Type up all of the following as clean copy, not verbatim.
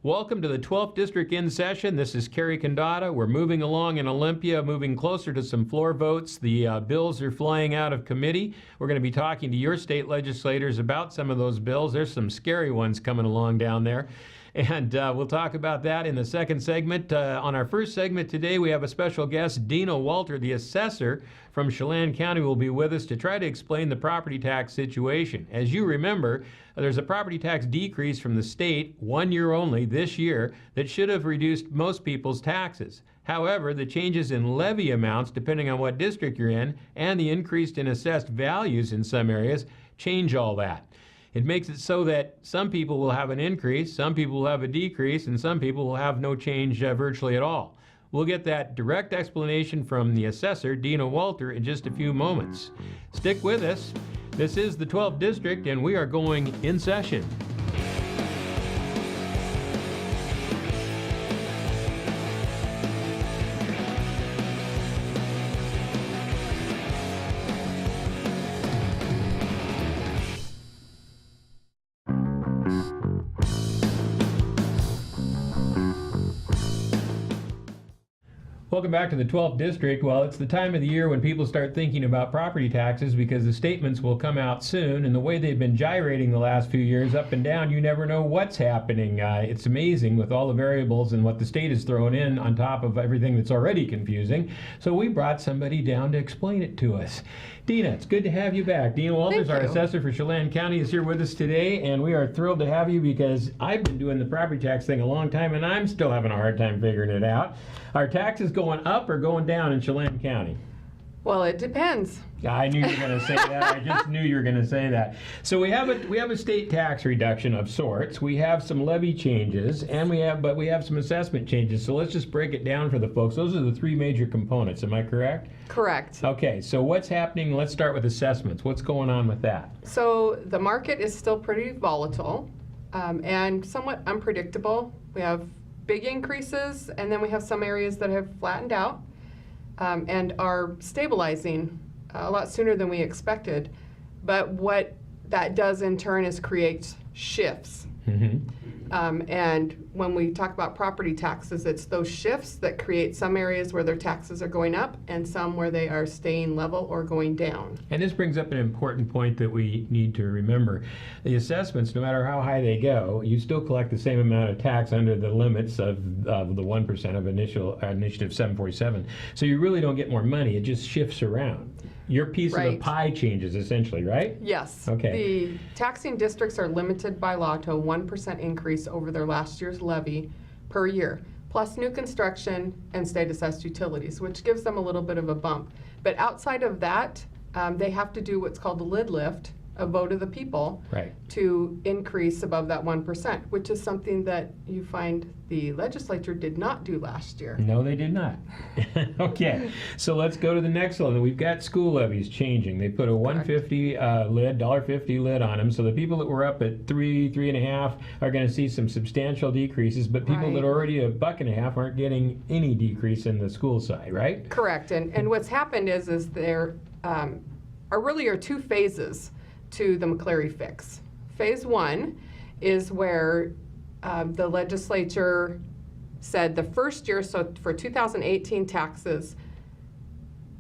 Welcome to the 12th District in session. This is Kerry Condata. We're moving along in Olympia, moving closer to some floor votes. The bills are flying out of committee. We're going to be talking to your state legislators about some of those bills. There's some scary ones coming along down there. And we'll talk about that in the second segment. On our first segment today, we have a special guest, Dina Walter, the assessor from Chelan County, will be with us to try to explain the property tax situation. As you remember, there's a property tax decrease from the state, 1 year only, this year, that should have reduced most people's taxes. However, the changes in levy amounts, depending on what district you're in, and the increase in assessed values in some areas, change all that. It makes it so that some people will have an increase, some people will have a decrease, and some people will have no change virtually at all. We'll get that direct explanation from the assessor, Dina Walter, in just a few moments. Stick with us. This is the 12th District, and we are going in session. Welcome back to the 12th District. Well, it's the time of the year when people start thinking about property taxes because the statements will come out soon, and the way they've been gyrating the last few years up and down, you never know what's happening. It's amazing with all the variables and what the state is throwing in on top of everything that's already confusing. So we brought somebody down to explain it to us. Dina, it's good to have you back. Dina Walters, our assessor for Chelan County, is here with us today, and we are thrilled to have you because I've been doing the property tax thing a long time, and I'm still having a hard time figuring it out. Are taxes going up or going down in Chelan County? Well, it depends. I knew you were going to say that. I just knew you were going to say that. So we have a state tax reduction of sorts. We have some levy changes, and we have some assessment changes. So let's just break it down for the folks. Those are the three major components. Am I correct? Correct. Okay. So what's happening? Let's start with assessments. What's going on with that? So the market is still pretty volatile and somewhat unpredictable. We have big increases, and then we have some areas that have flattened out and are stabilizing a lot sooner than we expected. But what that does in turn is create shifts. Mm-hmm. And when we talk about property taxes, it's those shifts that create some areas where their taxes are going up and some where they are staying level or going down. And this brings up an important point that we need to remember. The assessments, no matter how high they go, you still collect the same amount of tax under the limits of the 1% of Initiative 747. So you really don't get more money. It just shifts around. Your piece of the pie changes, essentially, right? Yes. Okay. The taxing districts are limited by law to a 1% increase over their last year's levy per year, plus new construction and state assessed utilities, which gives them a little bit of a bump. But outside of that, they have to do what's called a lid lift, a vote of the people, to increase above that 1%, which is something that you find the legislature did not do last year. No, they did not. Okay, so let's go to the next one. We've got school levies changing. They put a $1.50 lid on them, so the people that were up at $3.50 are going to see some substantial decreases, but people that are already $1.50 aren't getting any decrease in the school side, right? Correct, and what's happened is there are two phases to the McCleary fix. Phase one is where the legislature said the first year, so for 2018 taxes,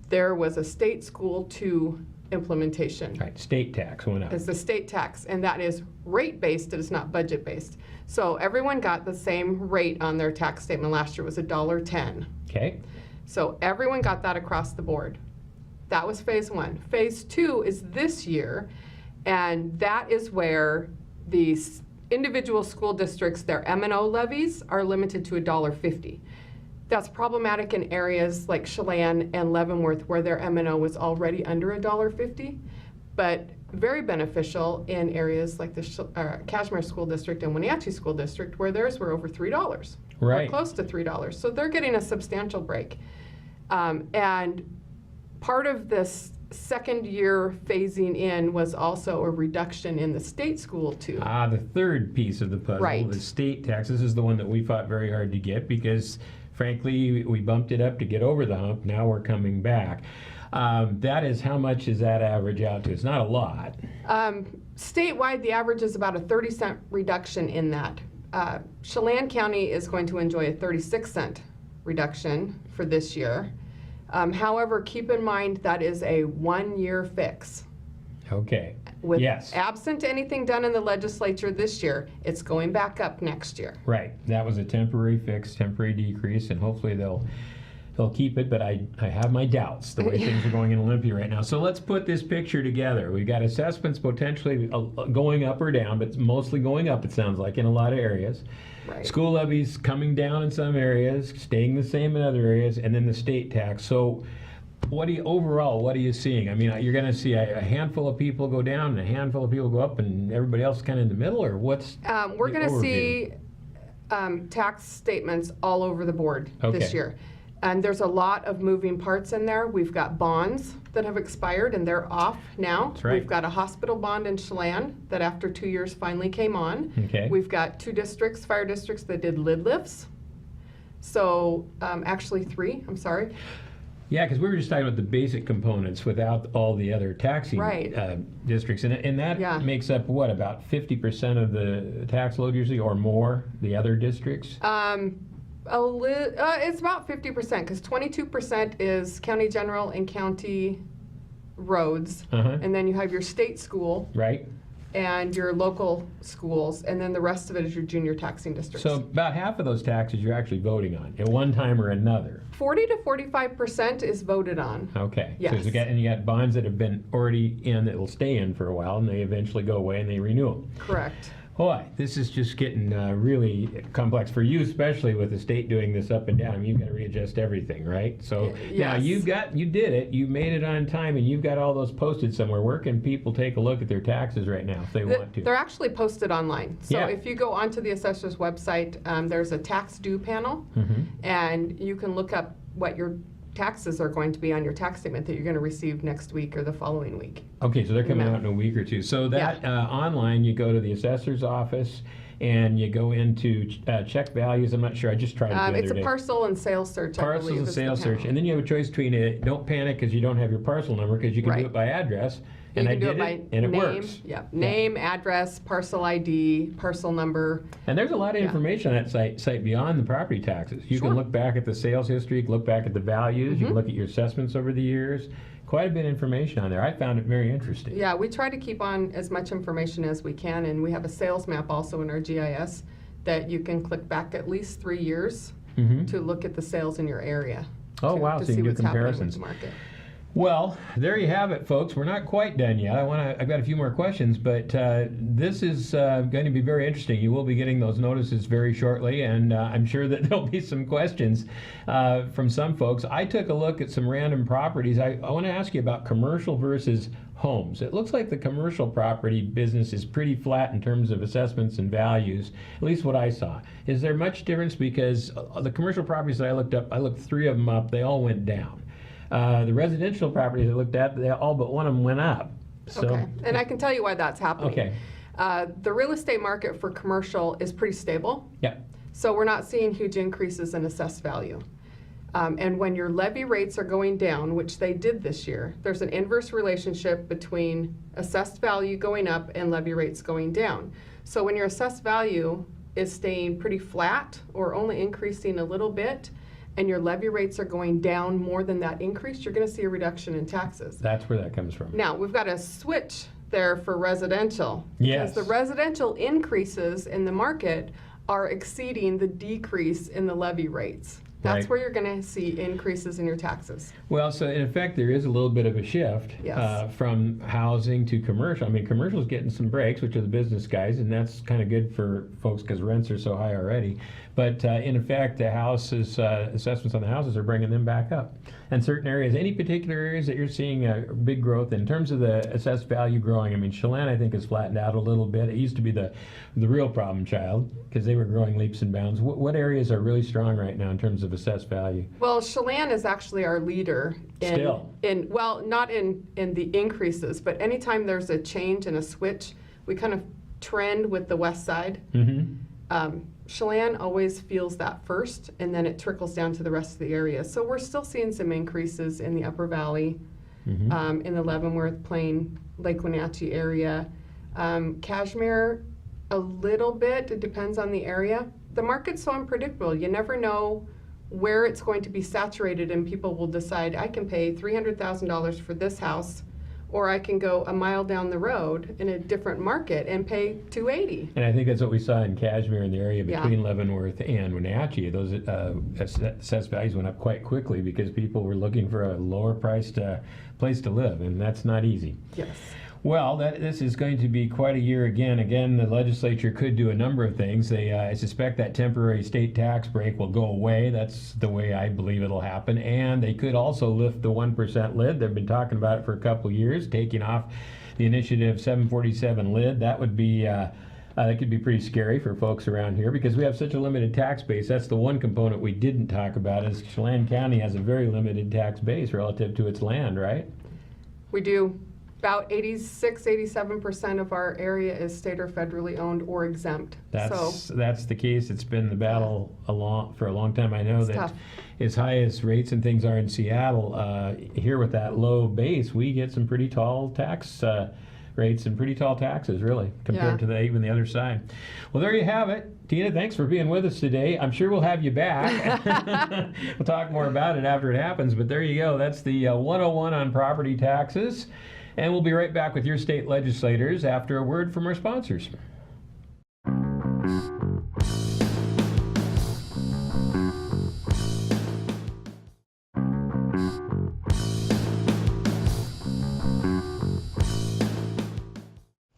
there was a state school 2 implementation. Right, state tax went up. It's the state tax, and that is rate-based, it is not budget-based. So everyone got the same rate on their tax statement. Last year was $1.10. Okay. So everyone got that across the board. That was phase one. Phase two is this year, and that is where the individual school districts, their M&O levies are limited to $1.50. That's problematic in areas like Chelan and Leavenworth where their M&O was already under $1.50, but very beneficial in areas like the Kashmir School District and Wenatchee School District where theirs were over $3, or close to $3. So they're getting a substantial break. And part of this second year phasing in was also a reduction in the state school too. The third piece of the puzzle, the state tax. This is the one that we fought very hard to get because frankly we bumped it up to get over the hump. Now we're coming back. That is, how much does that average out to? It's not a lot. Statewide, the average is about a 30-cent reduction in that. Chelan County is going to enjoy a 36-cent reduction for this year. However, keep in mind that is a one-year fix. Okay. With Yes. absent anything done in the legislature this year, it's going back up next year. Right. That was a temporary fix, temporary decrease, and hopefully they'll keep it, but I have my doubts the way things are going in Olympia right now. So let's put this picture together. We've got assessments potentially going up or down, but mostly going up, it sounds like, in a lot of areas. Right. School levies coming down in some areas, staying the same in other areas, and then the state tax. So what are you seeing? I mean, you're going to see a handful of people go down and a handful of people go up and everybody else kind of in the middle, or what's We're the going to overview? see tax statements all over the board this Okay. year. And there's a lot of moving parts in there. We've got bonds that have expired and they're off now. That's right. We've got a hospital bond in Chelan that after 2 years finally came on. Okay. We've got 2 districts, fire districts that did lid lifts. So actually 3, I'm sorry. Yeah, because we were just talking about the basic components without all the other taxing Right. districts. And that Yeah. makes up, what, about 50% of the tax load usually, or more, the other districts? It's about 50% because 22% is county general and county roads. Uh-huh. And then you have your state school Right? and your local schools, and then the rest of it is your junior taxing districts. So about half of those taxes you're actually voting on at one time or another. 40 to 45% is voted on. Okay. Yes. So and you got bonds that have been already in that will stay in for a while, and they eventually go away and they renew them. Correct. Boy, this is just getting really complex for you, especially with the state doing this up and down. I mean, you've got to readjust everything, right? So now Yes. you did it, you made it on time, and you've got all those posted somewhere. Where can people take a look at their taxes right now if they want to? They're actually posted online. So Yeah. if you go onto the assessor's website, there's a tax due panel, Mhm. and you can look up what your taxes are going to be on your tax statement that you're going to receive next week or the following week. Okay, so they're coming No. out in a week or two. So that online, you go to the assessor's office and you go into check values. I'm not sure. I just tried it the other It's a day. parcel and sales search, I Parcels believe. and is the sales search, panel. and then you have a choice between it. Don't panic because you don't have your parcel number, because you can do Right. it by address. You And I can do did it by and it name, works. name, address, parcel ID, parcel number. And there's a lot of Yeah. information on that site beyond the property taxes. You Sure. can look back at the sales history, you can look back at the values, you can Mhm. look at your assessments over the years. Quite a bit of information on there. I found it very interesting. Yeah, we try to keep on as much information as we can, and we have a sales map also in our GIS that you can click back at least 3 years Mhm. to look at the sales in your area. Oh, to- wow, to so you see can do what's happening with comparisons. the market. Well, there you have it, folks. We're not quite done yet. I've got a few more questions, but this is going to be very interesting. You will be getting those notices very shortly, and I'm sure that there'll be some questions from some folks. I took a look at some random properties. I want to ask you about commercial versus homes. It looks like the commercial property business is pretty flat in terms of assessments and values, at least what I saw. Is there much difference? Because the commercial properties that I looked up, I looked 3 of them up, they all went down. The residential properties I looked at, they all but one of them went up. So, Okay, and I can tell you why that's happening. Okay. The real estate market for commercial is pretty stable, Yeah. so we're not seeing huge increases in assessed value. And when your levy rates are going down, which they did this year, there's an inverse relationship between assessed value going up and levy rates going down. So when your assessed value is staying pretty flat or only increasing a little bit, and your levy rates are going down more than that increase, you're going to see a reduction in taxes. That's where that comes from. Now, we've got a switch there for residential. Yes. Because the residential increases in the market are exceeding the decrease in the levy rates. That's Right. where you're going to see increases in your taxes. Well, so in effect, there is a little bit of a shift Yes. from housing to commercial. I mean, commercial's getting some breaks, which are the business guys, and that's kind of good for folks because rents are so high already. But in effect, the houses, assessments on the houses are bringing them back up. And certain areas, any particular areas that you're seeing big growth in terms of the assessed value growing? I mean, Chelan, I think, has flattened out a little bit. It used to be the real problem child because they were growing leaps and bounds. What areas are really strong right now in terms of assessed value? Well, Chelan is actually our leader Still. well, not in the increases, but anytime there's a change and a switch, we kind of trend with the west side. Mm-hmm. Chelan always feels that first, and then it trickles down to the rest of the area. So we're still seeing some increases in the Upper Valley, Mm-hmm. in the Leavenworth, Plain, Lake Wenatchee area. Cashmere a little bit. It depends on the area. The market's so unpredictable. You never know where it's going to be saturated, and people will decide, I can pay $300,000 for this house, or I can go a mile down the road in a different market and pay $280,000. And I think that's what we saw in Kashmir, in the area Yeah. between Leavenworth and Wenatchee. Those assessed values went up quite quickly because people were looking for a lower priced place to live, and that's not easy. Yes. Well, this is going to be quite a year again. Again, the legislature could do a number of things. I suspect that temporary state tax break will go away. That's the way I believe it'll happen. And they could also lift the 1% lid. They've been talking about it for a couple of years, taking off the Initiative 747 lid. That would be that could be pretty scary for folks around here because we have such a limited tax base. That's the one component we didn't talk about, is Chelan County has a very limited tax base relative to its land, right? We do. About 86–87% of our area is state or federally owned or exempt. That's the case. It's been the battle for a long time. I know that tough. as high as rates and things are in Seattle, here with that low base, we get some pretty tall tax rates and pretty tall taxes, really, compared to even the other side. Well, there you have it. Tina, thanks for being with us today. I'm sure we'll have you back. We'll talk more about it after it happens, but there you go. That's the 101 on property taxes. And we'll be right back with your state legislators after a word from our sponsors.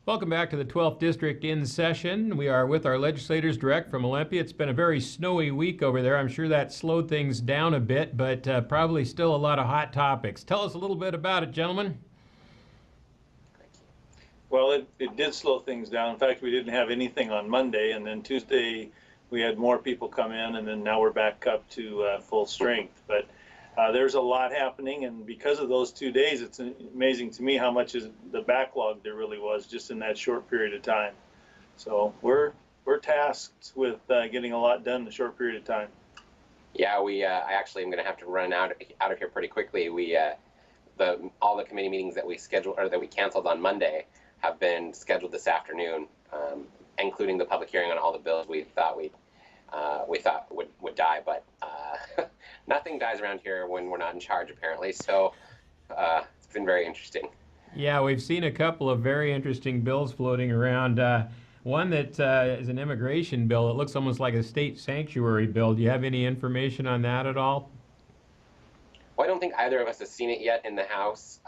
Welcome back to the 12th District in session. We are with our legislators direct from Olympia. It's been a very snowy week over there. I'm sure that slowed things down a bit, but probably still a lot of hot topics. Tell us a little bit about it, gentlemen. Well, it did slow things down. In fact, we didn't have anything on Monday, and then Tuesday we had more people come in, and then now we're back up to full strength. But there's a lot happening, and because of those 2 days, it's amazing to me how much is the backlog there really was just in that short period of time. So we're tasked with getting a lot done in a short period of time. Yeah, I actually am going to have to run out of here pretty quickly. All the committee meetings that we scheduled or that we canceled on Monday have been scheduled this afternoon, including the public hearing on all the bills we thought would die, but nothing dies around here when we're not in charge, apparently. So it's been very interesting. Yeah, we've seen a couple of very interesting bills floating around. One that is an immigration bill. It looks almost like a state sanctuary bill. Do you have any information on that at all? Well, I don't think either of us has seen it yet in the House.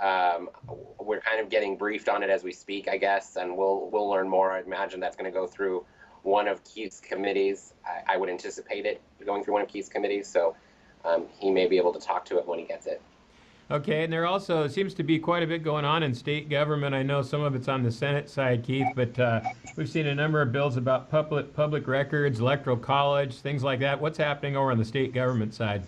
We're kind of getting briefed on it as we speak, I guess, and we'll learn more. I imagine that's going to go through one of Keith's committees. I would anticipate it going through one of Keith's committees, so he may be able to talk to it when he gets it. Okay, and there also seems to be quite a bit going on in state government. I know some of it's on the Senate side, Keith, but we've seen a number of bills about public records, electoral college, things like that. What's happening over on the state government side?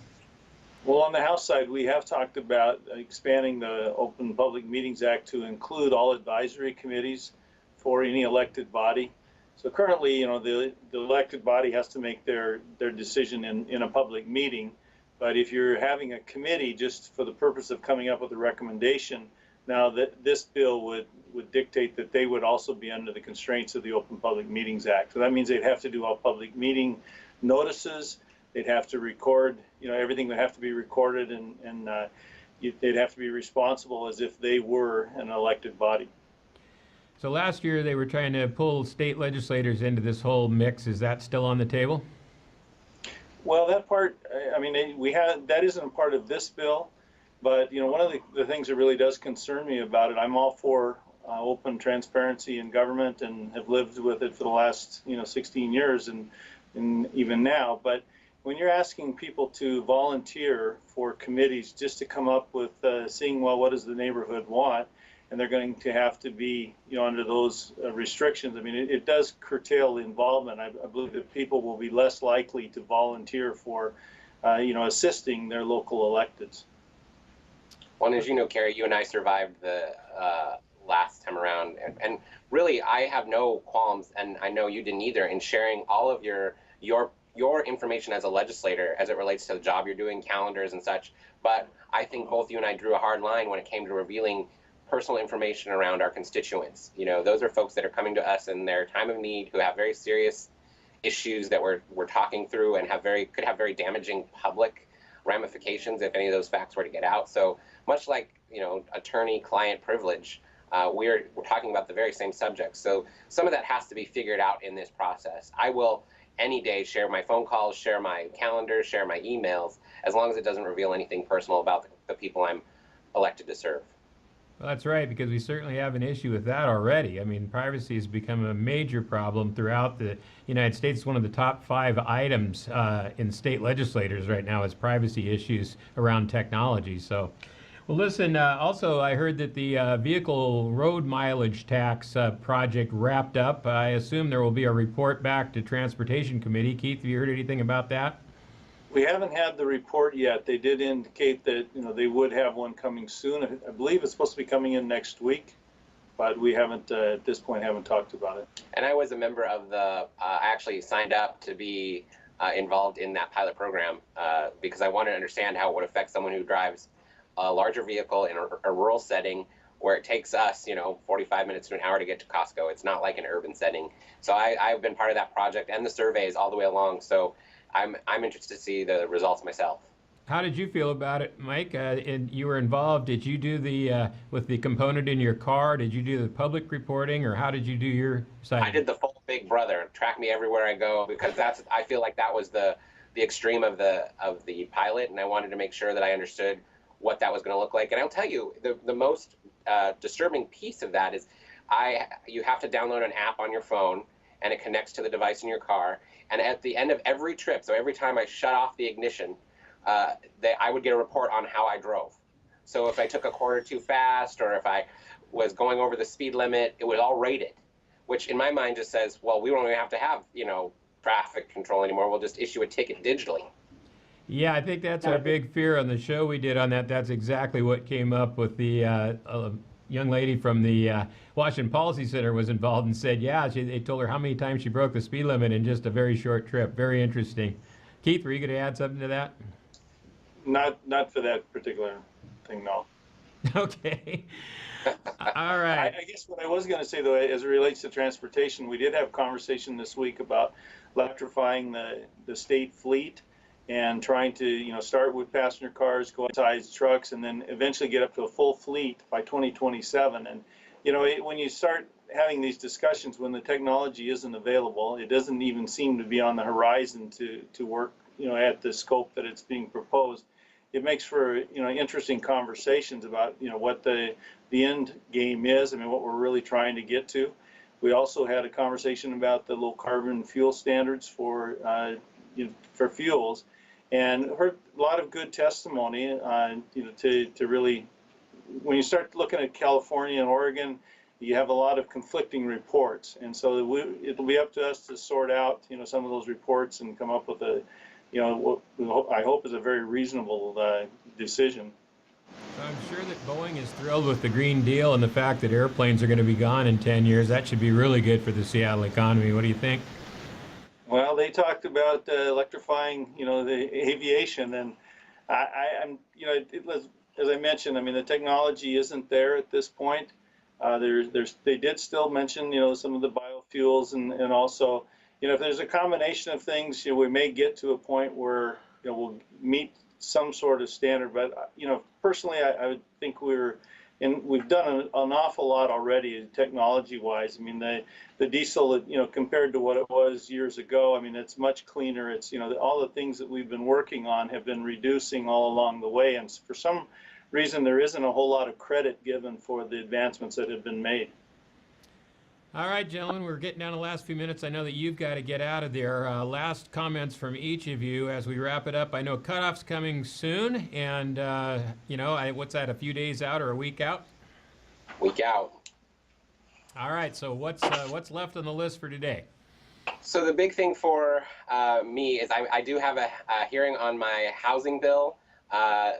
Well, on the House side, we have talked about expanding the Open Public Meetings Act to include all advisory committees for any elected body. So currently, you know, the elected body has to make their decision in a public meeting. But if you're having a committee just for the purpose of coming up with a recommendation, now that this bill would dictate that they would also be under the constraints of the Open Public Meetings Act. So that means they'd have to do all public meeting notices. They'd have to record, you know, everything would have to be recorded, and they'd have to be responsible as if they were an elected body. So last year they were trying to pull state legislators into this whole mix. Is that still on the table? Well, that part, I mean, that isn't a part of this bill, but, you know, one of the things that really does concern me about it, I'm all for open transparency in government and have lived with it for the last, 16 years and even now, but when you're asking people to volunteer for committees just to come up with seeing, well, what does the neighborhood want, and they're going to have to be, under those restrictions. I mean, it does curtail the involvement. I believe that people will be less likely to volunteer for, assisting their local electeds. Well, and as you know, Carrie, you and I survived the last time around, and really, I have no qualms, and I know you didn't either, in sharing all of your information as a legislator as it relates to the job you're doing, calendars and such. But I think both you and I drew a hard line when it came to revealing personal information around our constituents. You know, those are folks that are coming to us in their time of need, who have very serious issues that we're talking through, and could have very damaging public ramifications if any of those facts were to get out. So much like, you know, attorney-client privilege, we're talking about the very same subject. So some of that has to be figured out in this process. I will any day share my phone calls, share my calendar, share my emails, as long as it doesn't reveal anything personal about the people I'm elected to serve. Well, that's right, because we certainly have an issue with that already. I mean, privacy has become a major problem throughout the United States. It's one of the top 5 items in state legislators right now is privacy issues around technology. So, well, listen, also I heard that the vehicle road mileage tax project wrapped up. I assume there will be a report back to Transportation Committee. Keith, have you heard anything about that? We haven't had the report yet. They did indicate that, you know, they would have one coming soon. I believe it's supposed to be coming in next week, but we haven't, at this point, haven't talked about it. And I was a member of the, I actually signed up to be involved in that pilot program because I wanted to understand how it would affect someone who drives a larger vehicle in a rural setting where it takes us, you know, 45 minutes to an hour to get to Costco. It's not like an urban setting. So I've been part of that project and the surveys all the way along. So I'm interested to see the results myself. How did you feel about it, Mike? And you were involved. Did you do the with the component in your car? Did you do the public reporting, or how did you do your side? I did the full Big Brother, track me everywhere I go, because I feel like that was the extreme of the pilot, and I wanted to make sure that I understood what that was going to look like. And I'll tell you, the most disturbing piece of that is you have to download an app on your phone, and it connects to the device in your car. And at the end of every trip, so every time I shut off the ignition, I would get a report on how I drove. So if I took a quarter too fast, or if I was going over the speed limit, it was all rated, which in my mind just says, well, we don't even have to have, you know, traffic control anymore. We'll just issue a ticket digitally. Yeah, I think that's our big fear on the show we did on that. That's exactly what came up with the young lady from the Washington Policy Center was involved and said, yeah, they told her how many times she broke the speed limit in just a very short trip. Very interesting. Keith, were you going to add something to that? Not for that particular thing, no. Okay. All right. I guess what I was going to say, though, as it relates to transportation, we did have a conversation this week about electrifying the state fleet and trying to, you know, start with passenger cars, go inside trucks, and then eventually get up to a full fleet by 2027. And, you know, when you start having these discussions, when the technology isn't available, it doesn't even seem to be on the horizon to work, you know, at the scope that it's being proposed. It makes for, you know, interesting conversations about, you know, what the end game is. I mean, what we're really trying to get to. We also had a conversation about the low carbon fuel standards for fuels, and heard a lot of good testimony on, you know, to really, when you start looking at California and Oregon, you have a lot of conflicting reports, and so it'll be up to us to sort out, you know, some of those reports and come up with a, you know, what I hope is a very reasonable decision. So I'm sure that Boeing is thrilled with the Green Deal and the fact that airplanes are going to be gone in 10 years. That should be really good for the Seattle economy. What do you think? Well, they talked about electrifying, you know, the aviation, and I'm, you know, it was, as I mentioned, I mean, the technology isn't there at this point. They did still mention, you know, some of the biofuels, and also, you know, if there's a combination of things, you know, we may get to a point where, you know, we'll meet some sort of standard. But, you know, personally, I would think we've done an awful lot already technology-wise. I mean, the diesel, you know, compared to what it was years ago, I mean, it's much cleaner. It's, you know, all the things that we've been working on have been reducing all along the way. And for some reason, there isn't a whole lot of credit given for the advancements that have been made. All right, gentlemen, we're getting down to the last few minutes. I know that you've got to get out of there. Last comments from each of you as we wrap it up. I know cutoff's coming soon, and, you know, what's that, a few days out or a week out? Week out. All right, so what's left on the list for today? So the big thing for me is I do have a hearing on my housing bill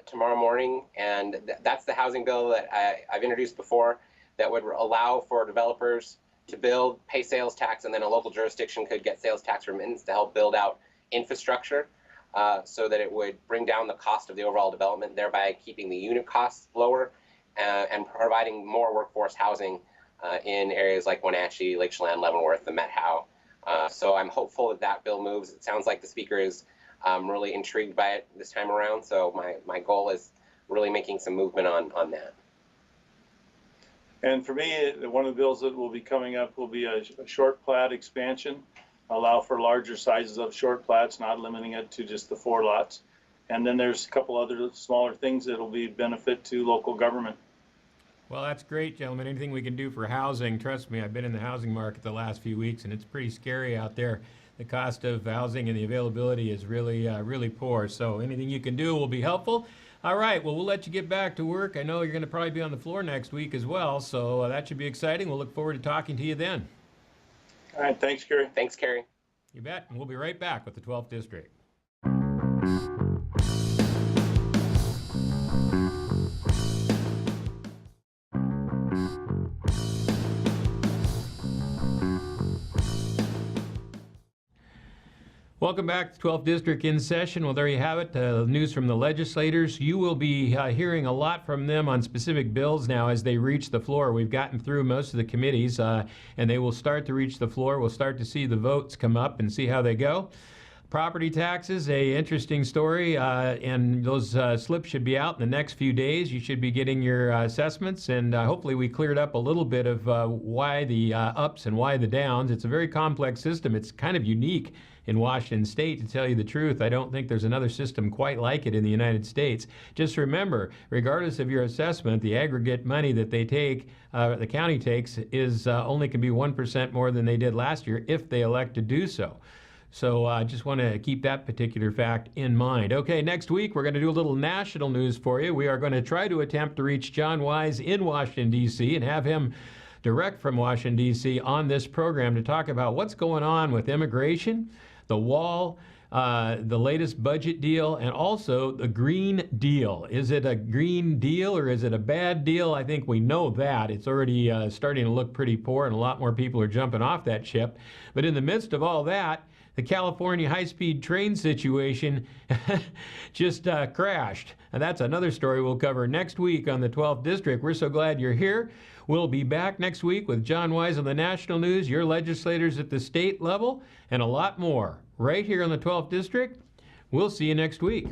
tomorrow morning, and that's the housing bill that I've introduced before that would allow for developers to build, pay sales tax, and then a local jurisdiction could get sales tax remittance to help build out infrastructure so that it would bring down the cost of the overall development, thereby keeping the unit costs lower and providing more workforce housing in areas like Wenatchee, Lake Chelan, Leavenworth, the Met Howe. So I'm hopeful that that bill moves. It sounds like the speaker is really intrigued by it this time around. So my goal is really making some movement on that. And for me, one of the bills that will be coming up will be a short plat expansion, allow for larger sizes of short plats, not limiting it to just the 4 lots. And then there's a couple other smaller things that will be benefit to local government. Well, that's great, gentlemen. Anything we can do for housing, trust me, I've been in the housing market the last few weeks, and it's pretty scary out there. The cost of housing and the availability is really, really poor. So anything you can do will be helpful. All right, well, we'll let you get back to work. I know you're going to probably be on the floor next week as well, so that should be exciting. We'll look forward to talking to you then. All right, thanks, Kerry. Thanks, Kerry. You bet. And we'll be right back with the 12th District. Welcome back to 12th District in session. Well, there you have it, news from the legislators. You will be hearing a lot from them on specific bills now as they reach the floor. We've gotten through most of the committees, and they will start to reach the floor. We'll start to see the votes come up and see how they go. Property taxes, a interesting story, and those slips should be out in the next few days. You should be getting your assessments, and hopefully we cleared up a little bit of why the ups and why the downs. It's a very complex system. It's kind of unique in Washington State, to tell you the truth. I don't think there's another system quite like it in the United States. Just remember, regardless of your assessment, the aggregate money that they take, the county takes, is only can be 1% more than they did last year if they elect to do so. So I just want to keep that particular fact in mind. Okay, next week we're going to do a little national news for you. We are going to try to attempt to reach John Wise in Washington, D.C. and have him direct from Washington, D.C. on this program to talk about what's going on with immigration, the wall, the latest budget deal, and also the Green Deal. Is it a green deal or is it a bad deal? I think we know that. It's already starting to look pretty poor, and a lot more people are jumping off that ship. But in the midst of all that, the California high-speed train situation just crashed. And that's another story we'll cover next week on the 12th District. We're so glad you're here. We'll be back next week with John Wise on the national news, your legislators at the state level, and a lot more right here on the 12th District. We'll see you next week.